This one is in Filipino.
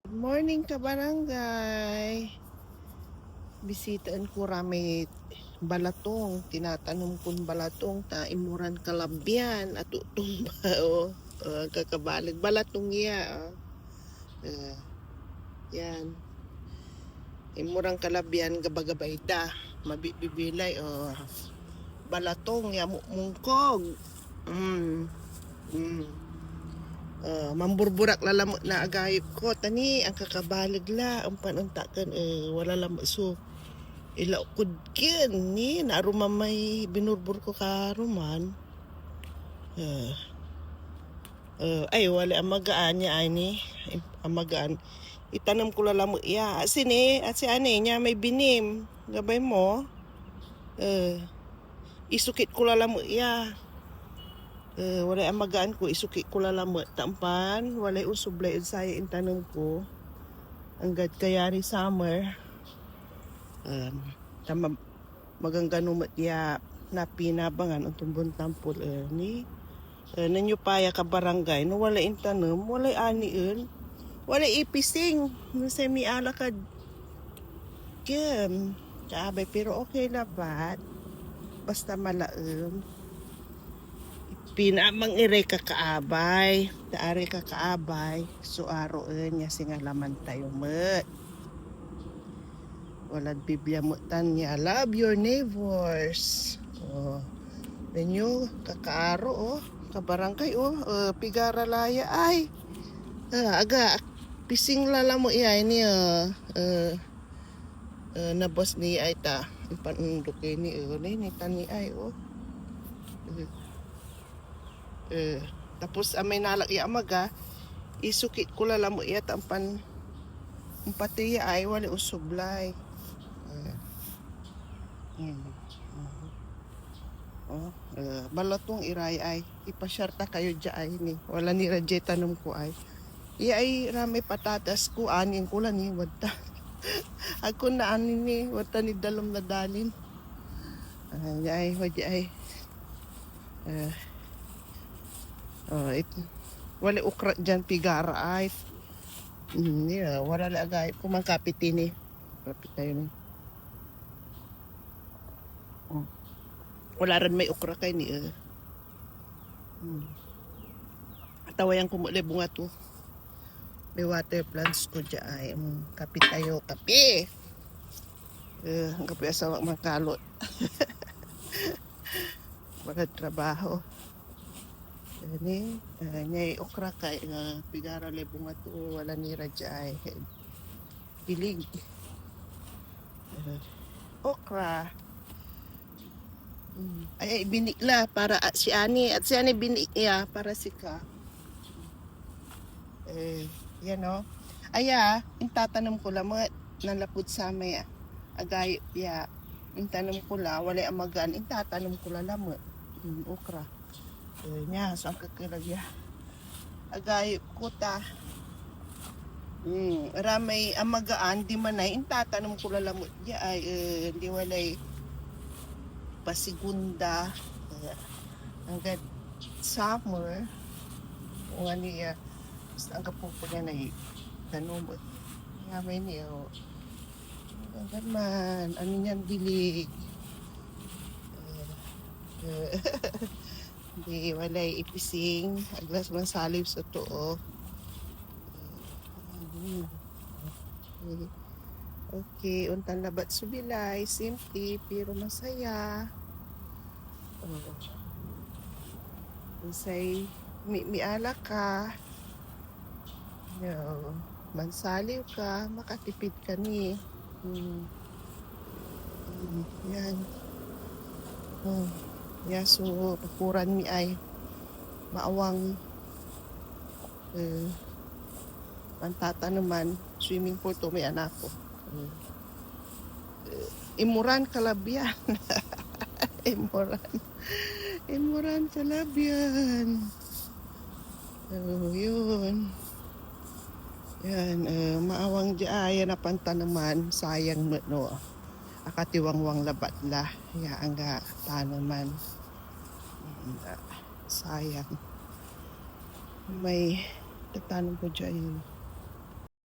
Morning ka barangay. Bisitaan ko rami balatong. Tinatanong kong balatong ta imuran kalabyan at utong bao. Kakabalag balatong ya. Yan. Imurang kalabyan gabagabay da. Mabibilay balatong ya mungkog. Mamburburak lalam na agayip ko tani ang kakabalag la ang panuntakan wala lam so ilaukod kin ni naruma may binurbur ko karuman ay wala ang magaan niya ay ni ang magaan itanam ko lalam ya asini at si ani niya may binim gabay mo isukit ko lalam ya wala ang magaan ko isuki ko lalamot tampan wala usublay saya intanong ko hanggat kayari summer tama magangganumat ya napinabangan ang tumbon tampol ni nanyo paya ka barangay no wala intanong wala aniin wala ipising no semi alakad kem kabay pero okay na ba basta malaem pinamang ire kakaabay taari kakaabay so aroen niya singalaman tayo met walad biblia mo tan niya love your neighbors ninyo kakaaro kabarangay pigara laya ay aga pising lala mo iya ini nabos ni ay ta panundok ni ni tani ay tapos may nalak iya amaga isukit ko lalam mo iya tampan patiya ay wala usublay balatong iray ay ipasyarta kayo dyan ni wala ni radye tanong ko ay iya ay rami patatas ko anin ko lang ni wadta ako na anin ni wadta ni dalom na dalin ay wadya ay wala ukra dyan pigara ay wala lagay kumangkapit ini kapit tayo ni wala rin may ukra kay ni atawayan ko muli bunga to may water plants ko dyan ay kapit tayo kape ang kape asawa mangkalot wala trabaho ni nyay okra kay pigara le bunga to wala ni radya ay pilig okra ay binikla para si ani at si ani binik ya para sika yan aya intatanong ko lang nalapod sa may agay ya intanong ko la wala amagan intatanong ko la lamot okra nya so ang kakilagya agay kuta ramay amagaan di manay intatanong ko la lamot ya ay di walay pasigunda hanggang summer nga niya ang kapupunan ay tanumot nga may niya hanggang man ano niyan bilig di walay ipising aglas man salib sa too okay untan labat subilay simple pero masaya say miala ka mansaliw ka makatipid ka ni yan so pakuran mi ay maawang pantata naman swimming pool to may anak ko imuran kalabyan imuran kalabyan yun yan maawang diaya na panta naman sayang no akatiwangwang labat la ya angga tanaman sayang may tatanong ko dyan